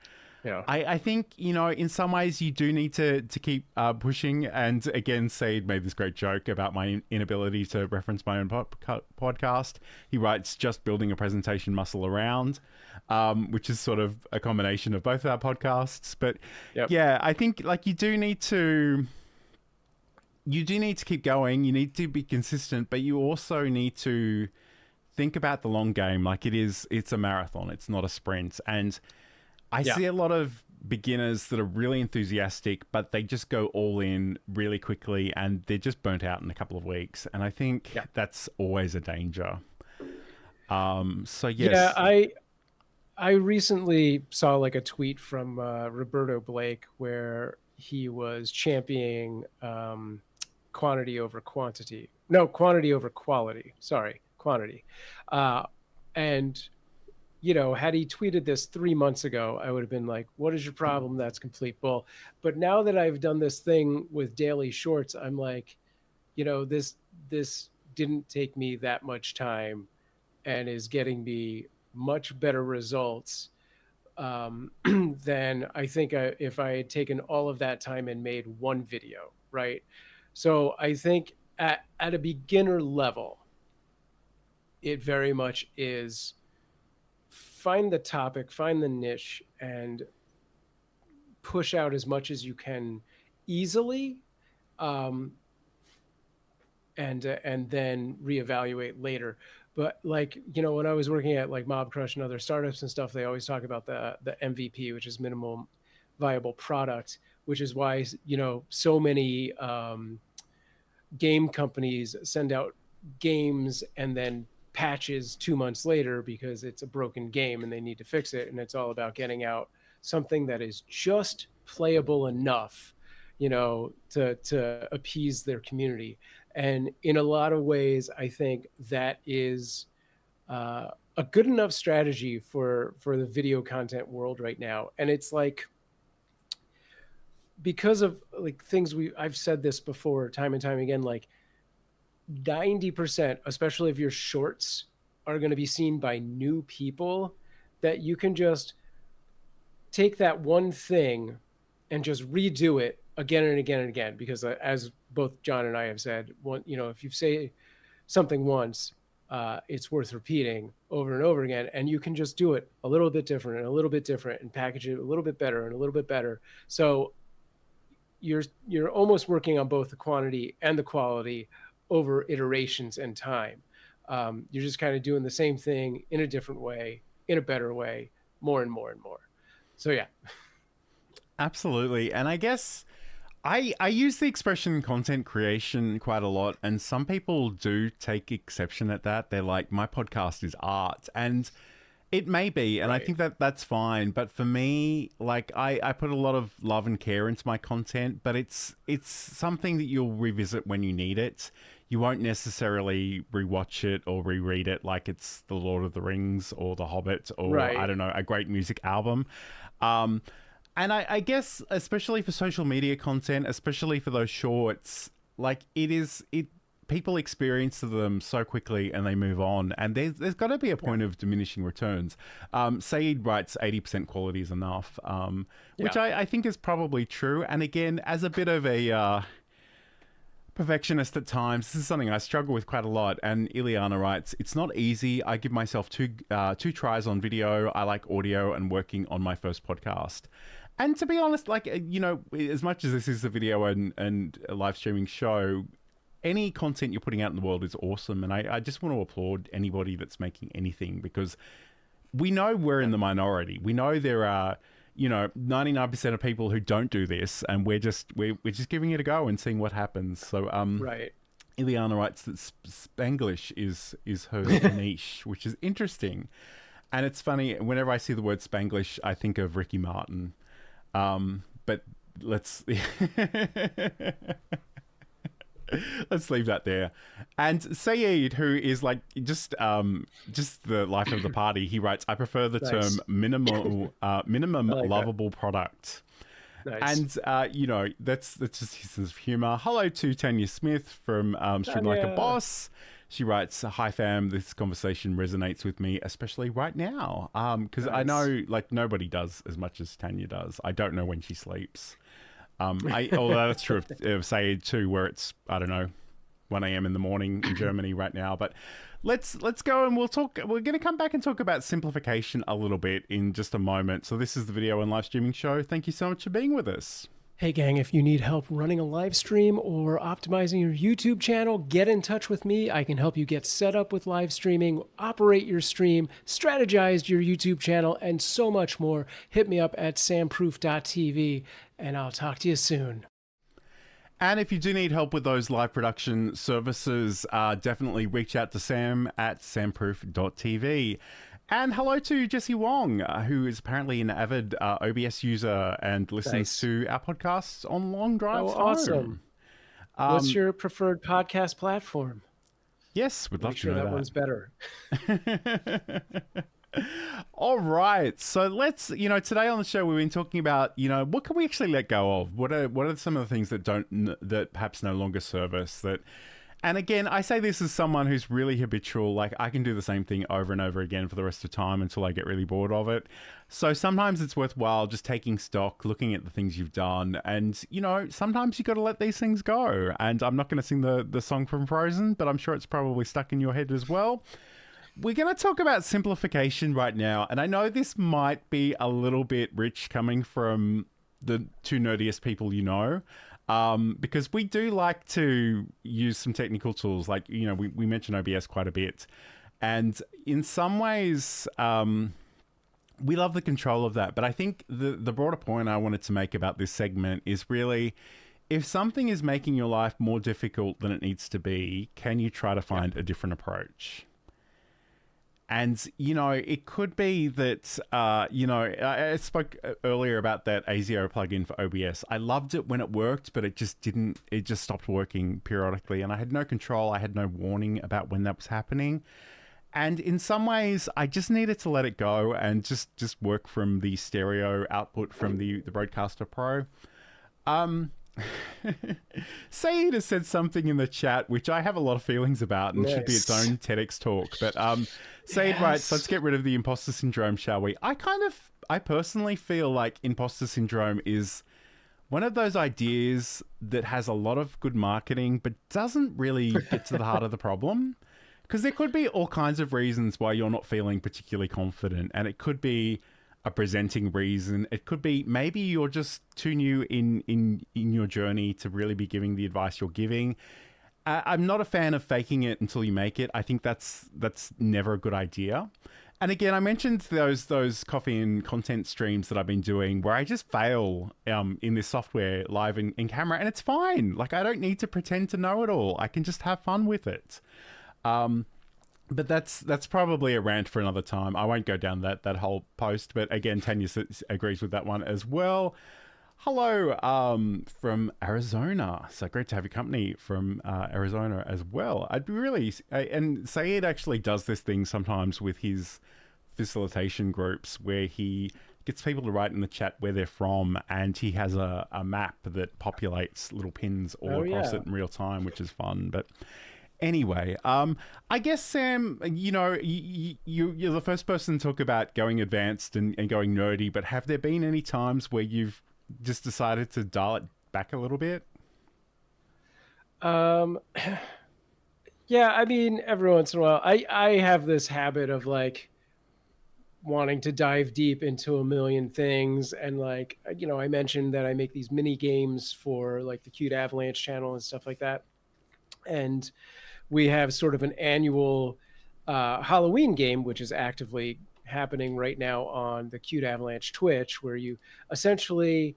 [SPEAKER 1] yeah, I think, you know, in some ways you do need to keep pushing. And again, Saeed made this great joke about my inability to reference my own podcast. He writes, just building a presentation muscle around, which is sort of a combination of both our podcasts. But yeah, I think, like, you do need to keep going. You need to be consistent, but you also need to think about the long game. Like, it's a marathon. It's not a sprint. And I see a lot of beginners that are really enthusiastic, but they just go all in really quickly and they're just burnt out in a couple of weeks. And I think that's always a danger. So yes.
[SPEAKER 2] Yeah, I recently saw like a tweet from Roberto Blake where he was championing quantity over quantity. No, quantity over quality. Sorry, quantity. And you know, had he tweeted this 3 months ago, I would have been like, what is your problem? That's complete bull. But now that I've done this thing with daily shorts, I'm like, you know, this didn't take me that much time and is getting me much better results than I think if I had taken all of that time and made one video, right? So I think at a beginner level, it very much is find the topic, find the niche, and push out as much as you can easily, and then reevaluate later. But like, you know, when I was working at like Mob Crush and other startups and stuff, they always talk about the MVP, which is minimum viable product, which is why, you know, so many game companies send out games and then patches 2 months later because it's a broken game and they need to fix it. And it's all about getting out something that is just playable enough, to appease their community. And in a lot of ways, I think that is a good enough strategy for the video content world right now. And it's like, because of like things I've said this before time and time again, like 90%, especially if your shorts are going to be seen by new people, that you can just take that one thing and just redo it again and again and again. Because as both John and I have said, if you say something once, it's worth repeating over and over again. And you can just do it a little bit different and a little bit different and package it a little bit better and a little bit better. So you're almost working on both the quantity and the quality over iterations and time. You're just kind of doing the same thing in a different way, in a better way, more and more and more. So yeah.
[SPEAKER 1] Absolutely. And I guess I use the expression content creation quite a lot, and some people do take exception at that. They're like, my podcast is art, and it may be, and right. I think that's fine. But for me, like I put a lot of love and care into my content, but it's something that you'll revisit when you need it. You won't necessarily rewatch it or reread it like it's The Lord of the Rings or The Hobbit or, right. I don't know, a great music album. And I guess, especially for social media content, especially for those shorts, like people experience them so quickly and they move on. And there's got to be a point of diminishing returns. Saeed writes 80% quality is enough, which I think is probably true. And again, as a bit of a perfectionist at times, this is something I struggle with quite a lot. And Ileana writes, it's not easy. I give myself two tries on video. I like audio and working on my first podcast. And to be honest, like, as much as this is a video and a live streaming show, any content you're putting out in the world is awesome. And I just want to applaud anybody that's making anything, because we know we're in the minority. We know there are, 99% of people who don't do this, and we're just giving it a go and seeing what happens. So,
[SPEAKER 2] right.
[SPEAKER 1] Ileana writes that Spanglish is her niche, which is interesting. And it's funny, whenever I see the word Spanglish, I think of Ricky Martin. But let's let's leave that there. And Saeed, who is like just the life of the party, he writes, I prefer the term minimum like lovable product. Nice. And that's just his sense of humor. Hello to Tanya Smith from Stream Like a Boss. She writes, hi fam, this conversation resonates with me, especially right now. Because nice. I know like nobody does as much as Tanya does. I don't know when she sleeps. Although that's true of Saeed too, where it's, I don't know, 1 a.m. in the morning in Germany right now. But let's go and we'll talk. We're going to come back and talk about simplification a little bit in just a moment. So this is the video and live streaming show. Thank you so much for being with us.
[SPEAKER 2] Hey gang, if you need help running a live stream or optimizing your YouTube channel, get in touch with me. I can help you get set up with live streaming, operate your stream, strategize your YouTube channel, and so much more. Hit me up at samproof.tv, and I'll talk to you soon.
[SPEAKER 1] And if you do need help with those live production services, definitely reach out to Sam at samproof.tv. And hello to Jesse Wong, who is apparently an avid OBS user and listens to our podcasts on long drives home.
[SPEAKER 2] Awesome. What's your preferred podcast platform?
[SPEAKER 1] Yes, we'd love to know
[SPEAKER 2] that one's better.
[SPEAKER 1] All right. So let's, today on the show, we've been talking about, what can we actually let go of? What are some of the things that perhaps no longer serve us And again, I say this as someone who's really habitual. Like, I can do the same thing over and over again for the rest of the time until I get really bored of it. So sometimes it's worthwhile just taking stock, looking at the things you've done. And, sometimes you got to let these things go. And I'm not going to sing the song from Frozen, but I'm sure it's probably stuck in your head as well. We're going to talk about simplification right now. And I know this might be a little bit rich coming from the two nerdiest people you know. Because we do like to use some technical tools, like, we mention OBS quite a bit. And in some ways, we love the control of that. But I think the broader point I wanted to make about this segment is really, if something is making your life more difficult than it needs to be, can you try to find a different approach? And, you know, it could be that, you know, I spoke earlier about that ASIO plugin for OBS. I loved it when it worked, but it just stopped working periodically. And I had no control. I had no warning about when that was happening. And in some ways, I just needed to let it go and just work from the stereo output from the Rodecaster Pro. Saeed has said something in the chat which I have a lot of feelings about and should be its own TEDx talk. But Saeed writes, let's get rid of the imposter syndrome, shall we? I personally feel like imposter syndrome is one of those ideas that has a lot of good marketing but doesn't really get to the heart of the problem. Because there could be all kinds of reasons why you're not feeling particularly confident, and it could be a presenting reason. It could be maybe you're just too new in your journey to really be giving the advice you're giving. I'm not a fan of faking it until you make it. I think that's never a good idea. And again, I mentioned those coffee and content streams that I've been doing where I just fail in this software live in camera, and it's fine. Like, I don't need to pretend to know it all. I can just have fun with it. But that's probably a rant for another time. I won't go down that whole post. But again, Tanya agrees with that one as well. Hello from Arizona. So great to have your company from Arizona as well. I'd be really... and Saeed actually does this thing sometimes with his facilitation groups where he gets people to write in the chat where they're from, and he has a map that populates little pins all across it in real time, which is fun. But... anyway, I guess, Sam, you know, you're the first person to talk about going advanced and going nerdy, but have there been any times where you've just decided to dial it back a little bit?
[SPEAKER 2] Yeah, I mean, every once in a while, I have this habit of, like, wanting to dive deep into a million things. And, like, you know, I mentioned that I make these mini games for, like, the Cute Avalanche channel and stuff like that. And we have sort of an annual Halloween game, which is actively happening right now on the Cute Avalanche Twitch, where you essentially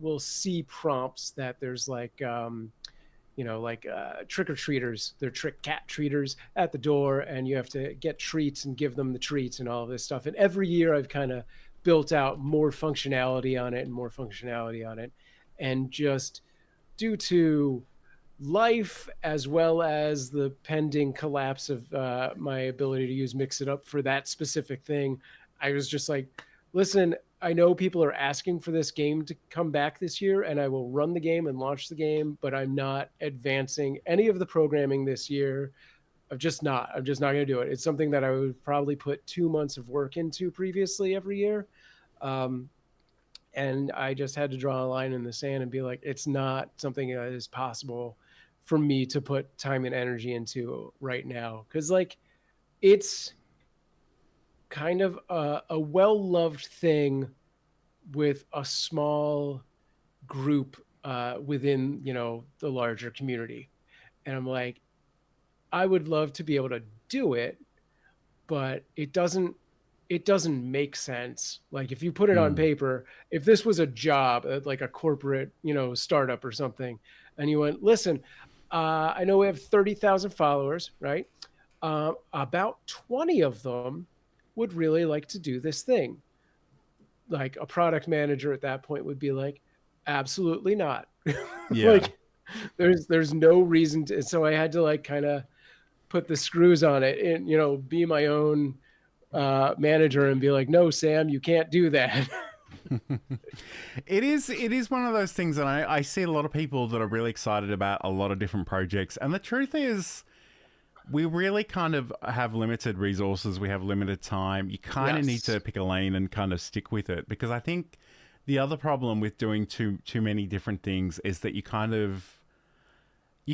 [SPEAKER 2] will see prompts that there's like, you know, like trick-or-treaters, they're trick cat treaters at the door, and you have to get treats and give them the treats and all of this stuff. And every year I've kind of built out more functionality on it and more functionality on it. And just due to life, as well as the pending collapse of my ability to use Mix It Up for that specific thing, I was just like, listen, I know people are asking for this game to come back this year, and I will run the game and launch the game, but I'm not advancing any of the programming this year. I'm just not going to do it. It's something that I would probably put 2 months of work into previously every year. And I just had to draw a line in the sand and be like, it's not something that is possible for me to put time and energy into right now. Because, like, it's kind of a well-loved thing with a small group within, you know, the larger community. And I'm like, I would love to be able to do it, but it doesn't make sense. Like, if you put it on paper, if this was a job at like a corporate, you know, startup or something, and you went, listen, I know we have 30,000 followers, right? About 20 of them would really like to do this thing. Like, a product manager at that point would be like, absolutely not.
[SPEAKER 1] Yeah.
[SPEAKER 2] Like, there's no reason to. So I had to, like, kind of put the screws on it and, you know, be my own manager and be like, no, Sam, you can't do that.
[SPEAKER 1] It is one of those things, and I see a lot of people that are really excited about a lot of different projects, and the truth is we really kind of have limited resources, we have limited time. You kind of need to pick a lane and kind of stick with it, because I think the other problem with doing too many different things is that you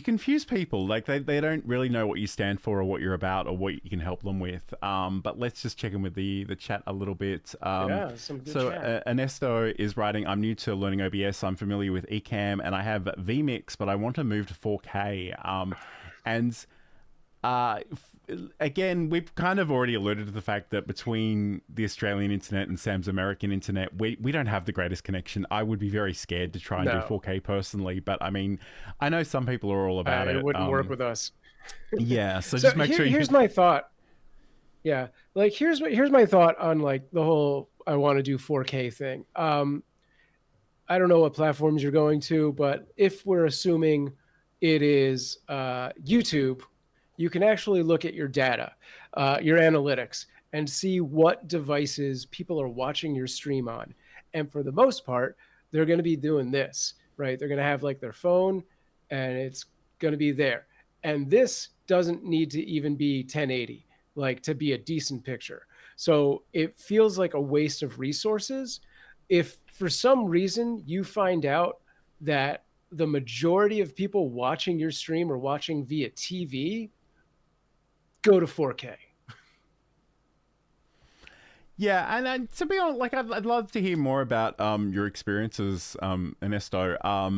[SPEAKER 1] confuse people. Like, they don't really know what you stand for or what you're about or what you can help them with. But let's just check in with the chat a little bit.
[SPEAKER 2] Some good chat.
[SPEAKER 1] Ernesto is writing, I'm new to learning OBS. I'm familiar with Ecamm and I have vMix, but I want to move to 4K. Again, we've kind of already alluded to the fact that between the Australian internet and Sam's American internet, we don't have the greatest connection. I would be very scared to try and do 4K personally, but I mean, I know some people are all about it.
[SPEAKER 2] It wouldn't work with us.
[SPEAKER 1] Yeah, so just make sure
[SPEAKER 2] here's my thought. Yeah. Like here's my thought on like the whole I want to do 4K thing. I don't know what platforms you're going to, but if we're assuming it is YouTube, you can actually look at your data, your analytics, and see what devices people are watching your stream on. And for the most part, they're going to be doing this, right? They're going to have like their phone and it's going to be there. And this doesn't need to even be 1080, like to be a decent picture. So it feels like a waste of resources. If for some reason you find out that the majority of people watching your stream are watching via TV, go to 4K.
[SPEAKER 1] Yeah, and to be honest, like I'd love to hear more about your experiences, Ernesto.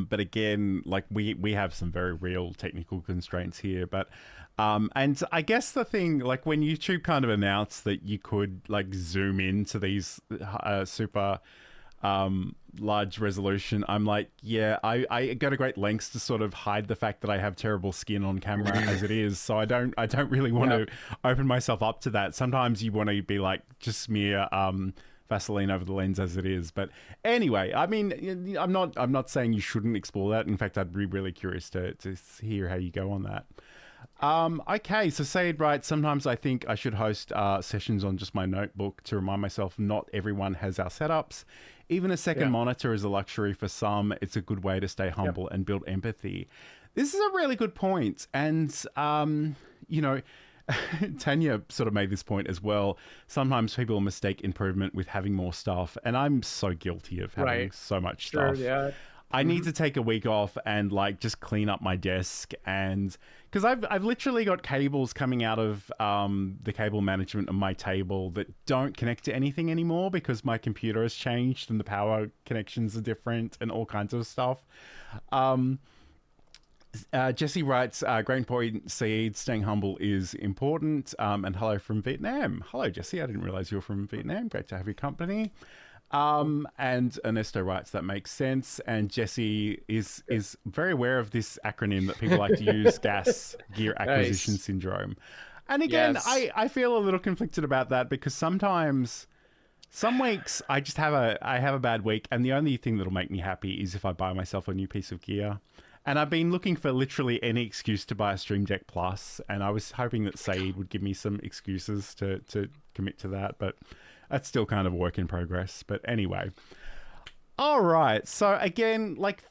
[SPEAKER 1] But again, like we have some very real technical constraints here. But and I guess the thing, like when YouTube kind of announced that you could like zoom into these super large resolution, I'm like, yeah, I go to great lengths to sort of hide the fact that I have terrible skin on camera as it is, so I don't really want to open myself up to that. Sometimes you want to be like, just smear Vaseline over the lens as it is. But anyway, I mean, I'm not saying you shouldn't explore that. In fact, I'd be really curious to hear how you go on that. Okay, so Sayed writes, sometimes I think I should host sessions on just my notebook to remind myself not everyone has our setups. Even a second monitor is a luxury for some. It's a good way to stay humble and build empathy. This is a really good point. And, you know, Tanya sort of made this point as well. Sometimes people mistake improvement with having more stuff. And I'm so guilty of having so much stuff.
[SPEAKER 2] Yeah.
[SPEAKER 1] I need to take a week off and like just clean up my desk, and because I've literally got cables coming out of the cable management of my table that don't connect to anything anymore because my computer has changed and the power connections are different and all kinds of stuff. Jesse writes, great point, Saeed, staying humble is important. And hello from Vietnam. Hello, Jesse. I didn't realize you were from Vietnam. Great to have your company. And Ernesto writes, that makes sense. And Jesse is very aware of this acronym that people like to use, gas gear acquisition syndrome. And again, I feel a little conflicted about that because sometimes, some weeks I just have a bad week, and the only thing that'll make me happy is if I buy myself a new piece of gear. And I've been looking for literally any excuse to buy a Stream Deck Plus, and I was hoping that Saeed would give me some excuses to commit to that, but that's still kind of a work in progress. But anyway. All right. So again, like,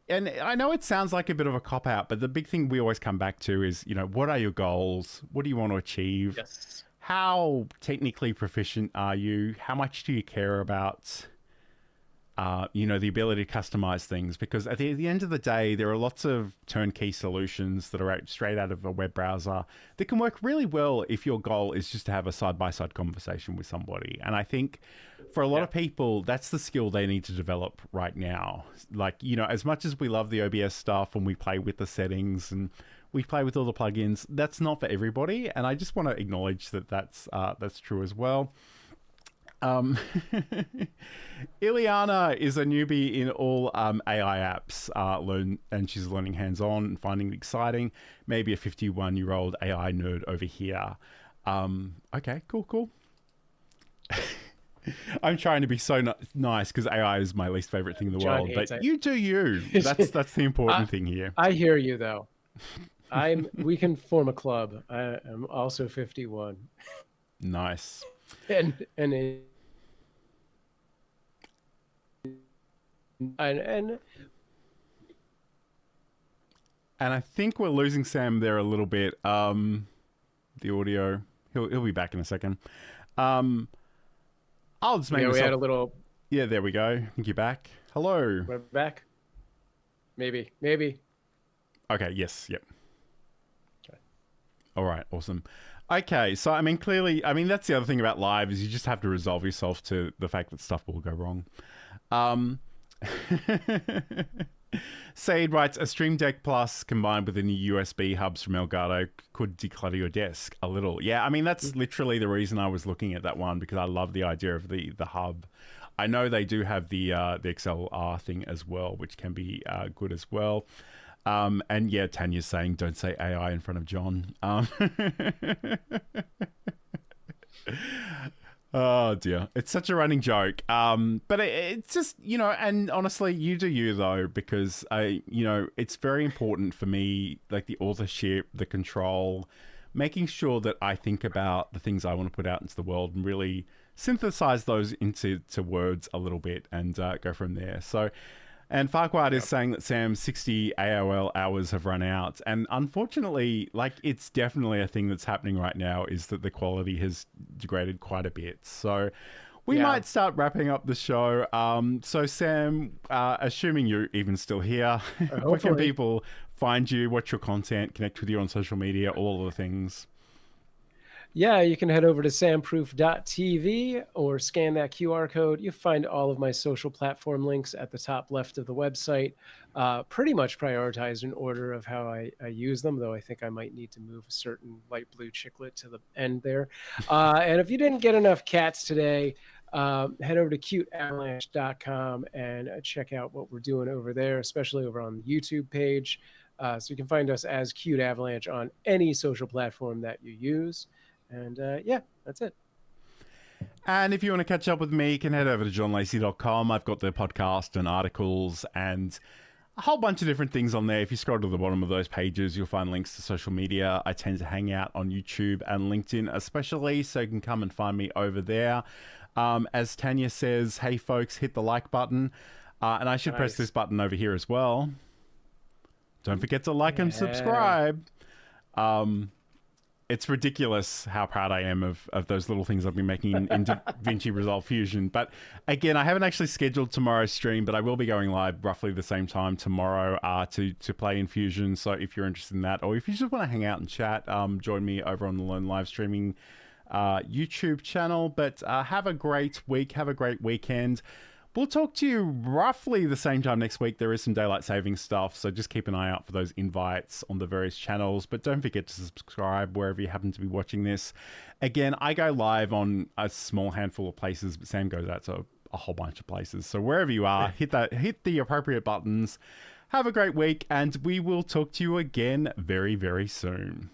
[SPEAKER 1] and I know it sounds like a bit of a cop-out, but the big thing we always come back to is, you know, what are your goals? What do you want to achieve?
[SPEAKER 2] Yes.
[SPEAKER 1] How technically proficient are you? How much do you care about, you know, the ability to customize things? Because at the end of the day, there are lots of turnkey solutions that are straight out of a web browser that can work really well if your goal is just to have a side-by-side conversation with somebody. And I think for a lot of people, that's the skill they need to develop right now. Like, you know, as much as we love the OBS stuff and we play with the settings and we play with all the plugins, that's not for everybody. And I just want to acknowledge that that's true as well. Ileana is a newbie in all AI apps, and she's learning hands-on and finding it exciting. Maybe a 51-year-old AI nerd over here. Okay, cool. I'm trying to be so nice because AI is my least favorite thing in the world, but you do you. That's the important thing here.
[SPEAKER 2] I hear you though. We can form a club. I'm also 51.
[SPEAKER 1] Nice.
[SPEAKER 2] And
[SPEAKER 1] I think we're losing Sam there a little bit. The audio. He'll be back in a second. I'll just make
[SPEAKER 2] we
[SPEAKER 1] myself...
[SPEAKER 2] had a little...
[SPEAKER 1] Yeah, there we go. I think you're back. Hello.
[SPEAKER 2] We're back. Maybe.
[SPEAKER 1] Okay, yes, yep. Okay. All right, awesome. Okay, so, I mean, clearly, that's the other thing about live is you just have to resolve yourself to the fact that stuff will go wrong. Said writes, a Stream Deck Plus combined with the new USB hubs from Elgato could declutter your desk a little. Yeah, that's literally the reason I was looking at that one, because I love the idea of the hub. I know they do have the XLR thing as well, which can be good as well. And yeah, Tanya's saying, don't say AI in front of John. Oh dear, it's such a running joke. But it's just, you know, and honestly, you do you though, because it's very important for me, like the authorship, the control, making sure that I think about the things I want to put out into the world and really synthesize those into words a little bit and go from there. So. And Farquhar is saying that Sam's 60 AOL hours have run out. And unfortunately, like, it's definitely a thing that's happening right now, is that the quality has degraded quite a bit. So we might start wrapping up the show. So Sam, assuming you're even still here, where can people find you, watch your content, connect with you on social media, all of the things?
[SPEAKER 2] Yeah, you can head over to samproof.tv or scan that QR code. You find all of my social platform links at the top left of the website, pretty much prioritized in order of how I use them, though I think I might need to move a certain light blue chiclet to the end there. And if you didn't get enough cats today, head over to cuteavalanche.com and check out what we're doing over there, especially over on the YouTube page. So you can find us as Cute Avalanche on any social platform that you use. And that's it.
[SPEAKER 1] And if you want to catch up with me, you can head over to johnlacey.com. I've got the podcast and articles and a whole bunch of different things on there. If you scroll to the bottom of those pages, you'll find links to social media. I tend to hang out on YouTube and LinkedIn especially, so you can come and find me over there. As Tanya says, hey folks, hit the like button. And I should press this button over here as well. Don't forget to like and subscribe. It's ridiculous how proud I am of those little things I've been making in DaVinci Resolve Fusion. But again, I haven't actually scheduled tomorrow's stream, but I will be going live roughly the same time tomorrow to play in Fusion. So if you're interested in that, or if you just want to hang out and chat, join me over on the Lone Livestreaming YouTube channel. But have a great week. Have a great weekend. We'll talk to you roughly the same time next week. There is some daylight saving stuff, so just keep an eye out for those invites on the various channels. But don't forget to subscribe wherever you happen to be watching this. Again, I go live on a small handful of places, but Sam goes out to a whole bunch of places. So wherever you are, hit the appropriate buttons. Have a great week, and we will talk to you again very, very soon.